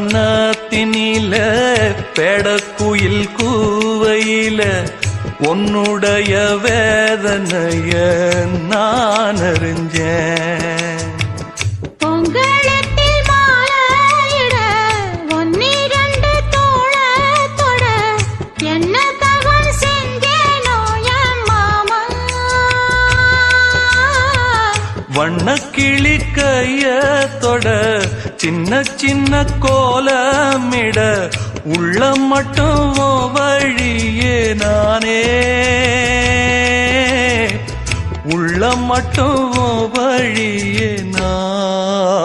புன்னவனத்தினில பெடக்குயில் கூவையில உன்னுடைய வேதனைய நான் அறிஞ்சேன். பொங்கலத்தில் மாலையிட ஒன்னிரண்டு தோளத்தொட என்ன தவறு செஞ்சேனோ என் மாமா. வண்ணக்கிளி கையத்தொட சின்ன சின்ன கோலமிட உள்ள மட்டும் வழியே நானே உள்ள மட்டும் வழியே நான்